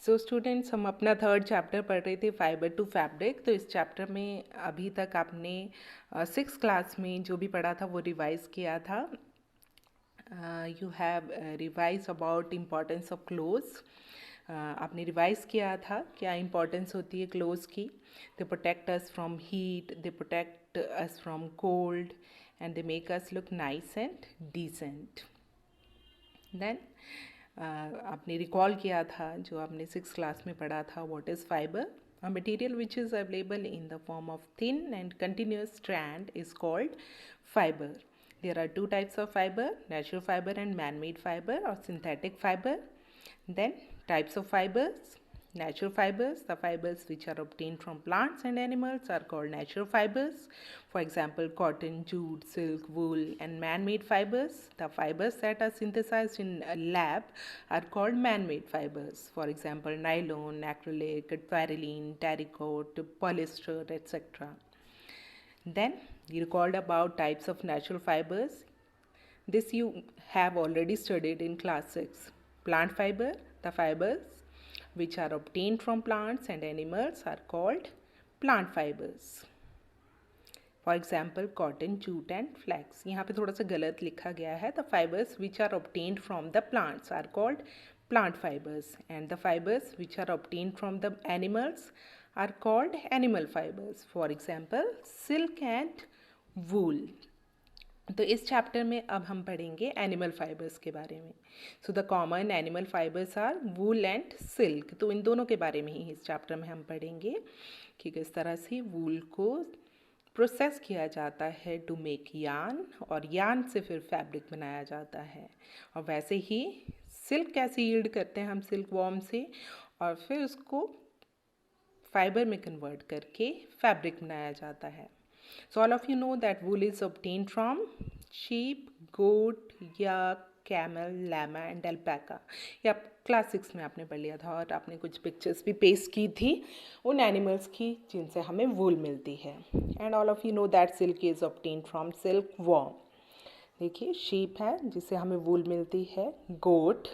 So students, हम अपना third chapter पढ़ रहे थे फाइबर टू फैब्रिक। तो इस चैप्टर में अभी तक आपने सिक्स क्लास में जो भी पढ़ा था वो रिवाइज किया था। You have revise about importance of clothes. आपने रिवाइज किया था क्या इम्पोर्टेंस होती है क्लोथ्स की। They protect us from heat, they protect us from cold, and they make us look nice and decent. Then आपने रिकॉल किया था जो आपने सिक्स क्लास में पढ़ा था, what is fibre. A material which is available in the form of thin and continuous strand is called fiber. There are two types of fiber, natural fiber and man-made fiber or synthetic fiber. Then types of fibers. Natural fibers, the fibers which are obtained from plants and animals are called natural fibers. For example, cotton, jute, silk, wool, and man-made fibers. The fibers that are synthesized in a lab are called man-made fibers. For example, nylon, acrylic, terylene, terracotta, polyester, etc. Then you recalled about types of natural fibers. This you have already studied in class 6. Plant fiber, the fibers which are obtained from plants and animals are called plant fibers. For example cotton, jute and flax. यहाँ पे थोड़ा सा गलत लिखा गया है। The fibres which are obtained from the plants are called plant fibers, and the fibers which are obtained from the animals are called animal fibers. For example, silk and wool. तो इस चैप्टर में अब हम पढ़ेंगे animal fibres के बारे में। So the common animal fibres are wool and silk. तो इन दोनों के बारे में ही इस चैप्टर में हम पढ़ेंगे कि किस तरह से वूल को प्रोसेस किया जाता है टू मेक यार्न, और यार्न से फिर फैब्रिक बनाया जाता है। और वैसे ही सिल्क कैसे यील्ड करते हैं हम सिल्क वॉर्म से, और फिर उसको फाइबर में कन्वर्ट करके फैब्रिक बनाया जाता है। So all of you know that wool is obtained from sheep, goat, yak, camel, llama and alpaca. ये आप क्लास 6 में आपने पढ़ लिया था, और आपने कुछ पिक्चर्स भी पेस्ट की थी उन एनिमल्स की जिनसे हमें वूल मिलती है। And all of you know that silk is obtained from silk worm. देखिए, शीप है जिससे हमें वूल मिलती है। गोट,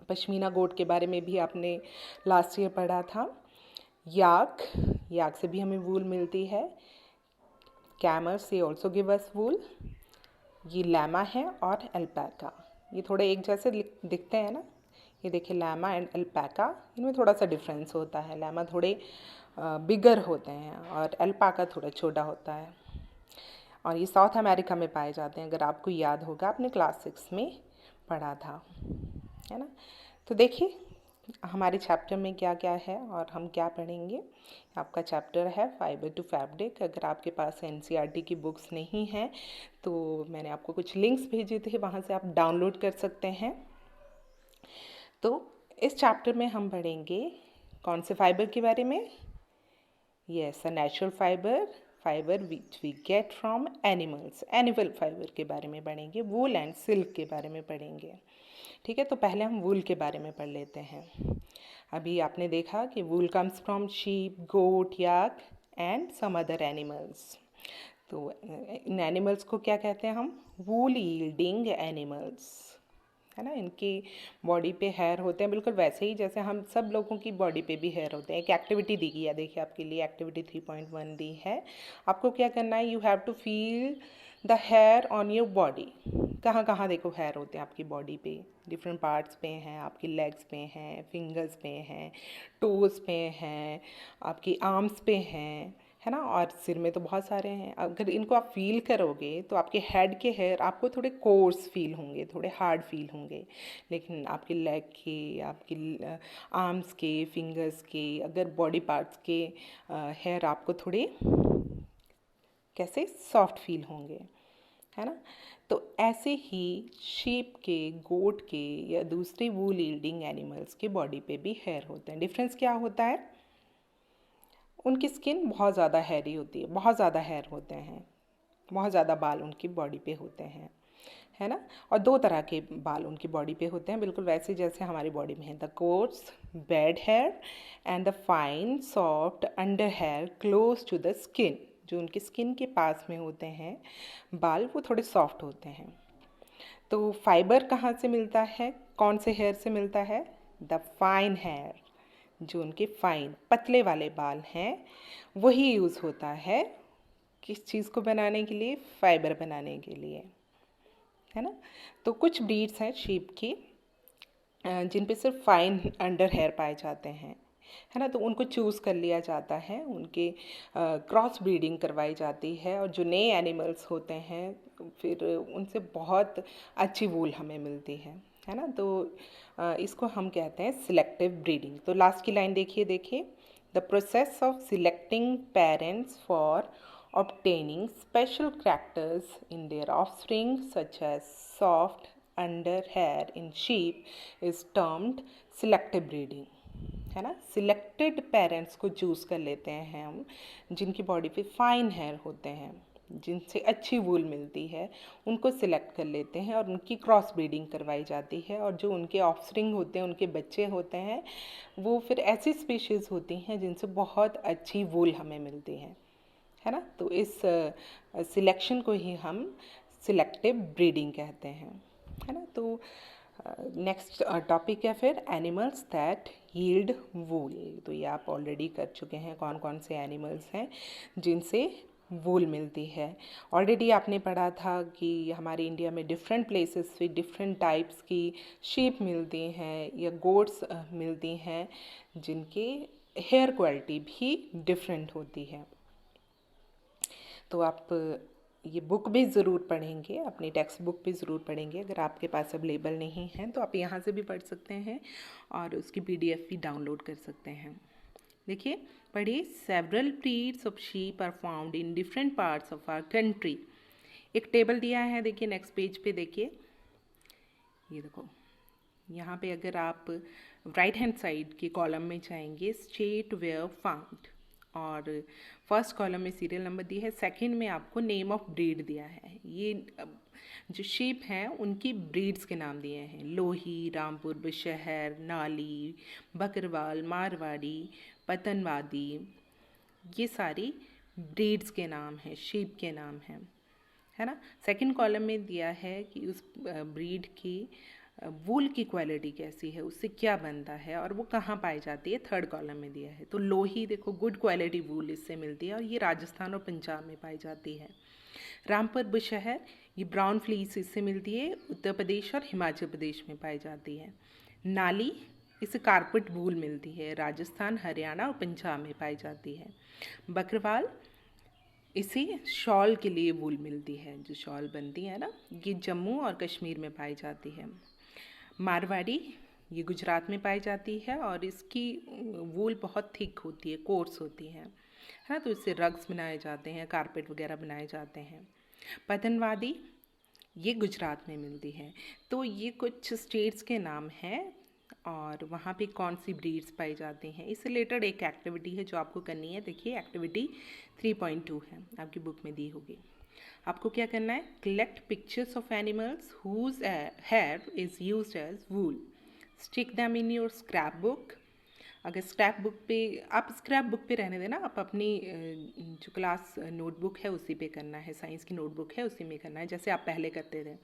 पश्मीना गोट के बारे में भी आपने लास्ट ईयर पढ़ा था। याक, याक से भी हमें वूल मिलती है। कैमल से ऑल्सो गिव अस वूल। ये लैमा है और अल्पैका। ये थोड़े एक जैसे दिखते हैं ना। ये देखिए, लैमा एंड अल्पैका, इनमें थोड़ा सा डिफरेंस होता है। लैमा थोड़े बिगर होते हैं और अल्पैका थोड़ा छोटा होता है, और ये साउथ अमेरिका में पाए जाते हैं। अगर आपको याद होगा, आपने क्लास 6 में पढ़ा था, है ना। तो देखिए हमारे चैप्टर में क्या क्या है और हम क्या पढ़ेंगे। आपका चैप्टर है फाइबर टू फैब्रिक। अगर आपके पास एनसीईआरटी की बुक्स नहीं हैं तो मैंने आपको कुछ लिंक्स भेजे थे, वहाँ से आप डाउनलोड कर सकते हैं। तो इस चैप्टर में हम पढ़ेंगे कौन से फाइबर के बारे में। Yes, a natural fibre, fibre which we get from animals. Animal fibre के बारे में पढ़ेंगे। वूल एंड सिल्क के बारे में पढ़ेंगे। ठीक है, तो पहले हम वूल के बारे में पढ़ लेते हैं। अभी आपने देखा कि wool comes from sheep, goat, yak and some other animals. तो इन एनिमल्स को क्या कहते हैं हम? वूल यील्डिंग एनिमल्स, है ना। इनकी बॉडी पे हेयर होते हैं, बिल्कुल वैसे ही जैसे हम सब लोगों की बॉडी पे भी हेयर होते हैं। एक एक्टिविटी दी गई है, देखिए आपके लिए एक्टिविटी 3.1 दी है। आपको क्या करना है? You have to feel the hair on your body. कहाँ कहाँ देखो हेयर होते हैं आपकी बॉडी पे, डिफरेंट पार्ट्स पे हैं, आपकी लेग्स पे हैं, फिंगर्स पे हैं, टोज़ पे हैं, आपकी आर्म्स पे हैं, है ना। और सिर में तो बहुत सारे हैं। अगर इनको आप फील करोगे तो आपके हेड के हेयर आपको थोड़े कोर्स फील होंगे, थोड़े हार्ड फील होंगे, लेकिन आपके लेग के, आपकी आर्म्स के, फिंगर्स के, अगर बॉडी पार्ट्स के हेयर आपको थोड़े कैसे सॉफ्ट फील होंगे, है ना। तो ऐसे ही शीप के, गोट के या दूसरे वूल यील्डिंग एनिमल्स के बॉडी पे भी हेयर होते हैं। डिफरेंस क्या होता है? उनकी स्किन बहुत ज़्यादा हेयरी होती है, बहुत ज़्यादा हेयर होते हैं, बहुत ज़्यादा बाल उनकी बॉडी पे होते हैं, है ना। और दो तरह के बाल उनकी बॉडी पे होते हैं, बिल्कुल वैसे जैसे हमारी बॉडी में है। The coarse beard hair and the fine soft under hair close to the skin. जो उनकी स्किन के पास में होते हैं बाल, वो थोड़े सॉफ्ट होते हैं। तो फाइबर कहाँ से मिलता है, कौन से हेयर से मिलता है? द फाइन हेयर, जो उनके फाइन पतले वाले बाल हैं वही यूज़ होता है किस चीज़ को बनाने के लिए, फाइबर बनाने के लिए, है ना। तो कुछ ब्रीड्स हैं शीप की जिन पे सिर्फ फाइन अंडर हेयर पाए जाते हैं, है ना। तो उनको चूज़ कर लिया जाता है, उनके क्रॉस ब्रीडिंग करवाई जाती है और जो नए एनिमल्स होते हैं फिर उनसे बहुत अच्छी वूल हमें मिलती है ना। तो इसको हम कहते हैं सिलेक्टिव ब्रीडिंग। तो लास्ट की लाइन देखिए, the process of selecting parents for obtaining special characters in their offspring such as soft under hair in sheep is termed selective breeding, है ना। सिलेक्टेड पेरेंट्स को चूज़ कर लेते हैं हम जिनकी बॉडी पे फाइन हेयर होते हैं, जिनसे अच्छी वूल मिलती है, उनको सिलेक्ट कर लेते हैं और उनकी क्रॉस ब्रीडिंग करवाई जाती है। और जो उनके ऑफस्प्रिंग होते हैं, उनके बच्चे होते हैं, वो फिर ऐसी स्पीशीज़ होती हैं जिनसे बहुत अच्छी वूल हमें मिलती है ना। तो इस सिलेक्शन को ही हम सिलेक्टिव ब्रीडिंग कहते हैं, है ना। तो नेक्स्ट टॉपिक है फिर एनिमल्स दैट यील्ड वूल। तो ये आप ऑलरेडी कर चुके हैं, कौन कौन से एनिमल्स हैं जिनसे वूल मिलती है। ऑलरेडी आपने पढ़ा था कि हमारे इंडिया में डिफरेंट प्लेसेस पे डिफरेंट टाइप्स की शीप मिलती हैं या गोट्स मिलती हैं जिनके हेयर क्वालिटी भी डिफरेंट होती है। तो आप ये बुक भी ज़रूर पढ़ेंगे, अपनी टेक्स्ट बुक भी ज़रूर पढ़ेंगे। अगर आपके पास अवेलेबल नहीं है तो आप यहाँ से भी पढ़ सकते हैं और उसकी PDF भी डाउनलोड कर सकते हैं। देखिए पढ़िए, several breeds of sheep are found in different parts of our country. एक टेबल दिया है, देखिए नेक्स्ट पेज पे देखिए, ये देखो यहाँ पे अगर आप राइट हैंड साइड के कॉलम में जाएंगे, स्टेट वेयर फाउंड, और फर्स्ट कॉलम में सीरियल नंबर दी है, सेकंड में आपको नेम ऑफ ब्रीड दिया है। ये जो शीप हैं उनकी ब्रीड्स के नाम दिए हैं, लोही, रामपुर, बुशहर, नाली, बकरवाल, मारवाड़ी, पतनवादी, ये सारी ब्रीड्स के नाम हैं, शीप के नाम हैं, है ना। सेकंड कॉलम में दिया है कि उस ब्रीड की वूल की क्वालिटी कैसी है, उससे क्या बनता है और वो कहाँ पाई जाती है, थर्ड कॉलम में दिया है। तो लोही देखो, गुड क्वालिटी वूल इससे मिलती है और ये राजस्थान और पंजाब में पाई जाती है। रामपुर बुशहर, ये ब्राउन फ्लीस इससे मिलती है, उत्तर प्रदेश और हिमाचल प्रदेश में पाई जाती है। नाली, इसे कारपेट वूल मिलती है, राजस्थान, हरियाणा और पंजाब में पाई जाती है। बकरवाल, इसे शॉल के लिए वूल मिलती है, जो शॉल बनती है ना, ये जम्मू और कश्मीर में पाई जाती है। मारवाड़ी, ये गुजरात में पाई जाती है और इसकी वूल बहुत थिक होती है, कोर्स होती है ना। तो इससे रग्स बनाए जाते हैं, कारपेट वगैरह बनाए जाते हैं। पतनवादी, ये गुजरात में मिलती है। तो ये कुछ स्टेट्स के नाम हैं और वहाँ पे कौन सी ब्रीड्स पाई जाती हैं, इससे रिलेटेड एक एक्टिविटी है जो आपको करनी है। देखिए एक्टिविटी 3.2 है, आपकी बुक में दी होगी। आपको क्या करना है, collect pictures of animals whose hair is used as wool, stick them in your scrap book. अगर स्क्रैप बुक पे, आप स्क्रैप बुक पे रहने देना, आप अपनी जो क्लास नोटबुक है उसी पे करना है, साइंस की नोटबुक है उसी में करना है, जैसे आप पहले करते थे।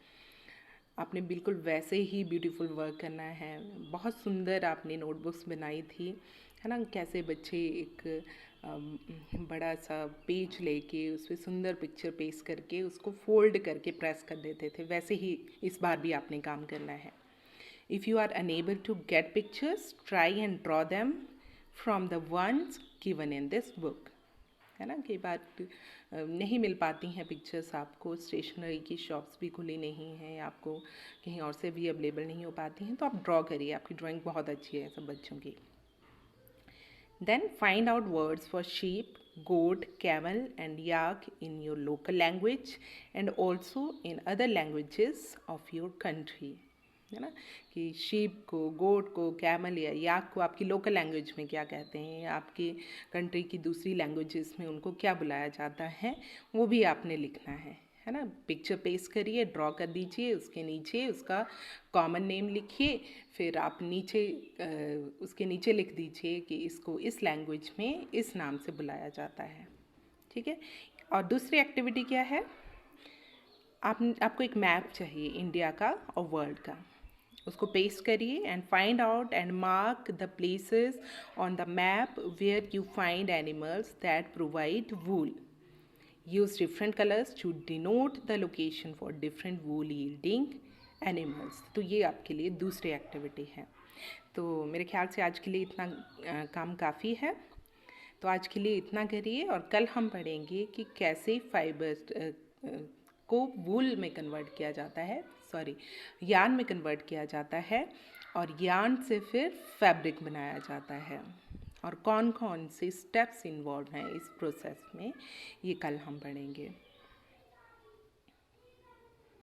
आपने बिल्कुल वैसे ही ब्यूटीफुल वर्क करना है। बहुत सुंदर आपने नोटबुक्स बनाई थी, है ना। कैसे बच्चे एक बड़ा सा पेज लेके उस पर सुंदर पिक्चर पेस्ट करके उसको फोल्ड करके प्रेस कर देते थे, वैसे ही इस बार भी आपने काम करना है। If you are unable to get pictures, try and draw them from the ones given in this book, है ना। कई बार नहीं मिल पाती हैं पिक्चर्स आपको, स्टेशनरी की शॉप्स भी खुली नहीं हैं, आपको कहीं और से भी अवेलेबल नहीं हो पाती हैं, तो आप ड्रॉ करिए, आपकी ड्राइंग बहुत अच्छी है सब बच्चों की। Then find out words for sheep, goat, camel and yak in your local language and also in other languages of your country, है ना। कि शीप को, गोट को, कैमल या याक को आपकी लोकल लैंग्वेज में क्या कहते हैं, आपकी कंट्री की दूसरी लैंग्वेजेस में उनको क्या बुलाया जाता है, वो भी आपने लिखना है ना। पिक्चर पेस्ट करिए, ड्रॉ कर दीजिए, उसके नीचे उसका कॉमन नेम लिखिए, फिर आप नीचे उसके नीचे लिख दीजिए कि इसको इस लैंग्वेज में इस नाम से बुलाया जाता है, ठीक है। और दूसरी एक्टिविटी क्या है, आपको एक मैप चाहिए इंडिया का और वर्ल्ड का। उसको पेस्ट करिए and find out and mark the places on the map where you find animals that provide wool. Use different colours to denote the location for different wool yielding animals. तो ये आपके लिए दूसरी activity है. तो मेरे ख्याल से आज के लिए इतना काम काफ़ी है. तो आज के लिए इतना करिए और कल हम पढ़ेंगे कि कैसे फाइबर्स को वूल में कन्वर्ट किया जाता है, सॉरी यार्न में कन्वर्ट किया जाता है और यार्न से फिर फैब्रिक बनाया जाता है और कौन कौन से स्टेप्स इन्वॉल्व हैं इस प्रोसेस में, ये कल हम पढ़ेंगे.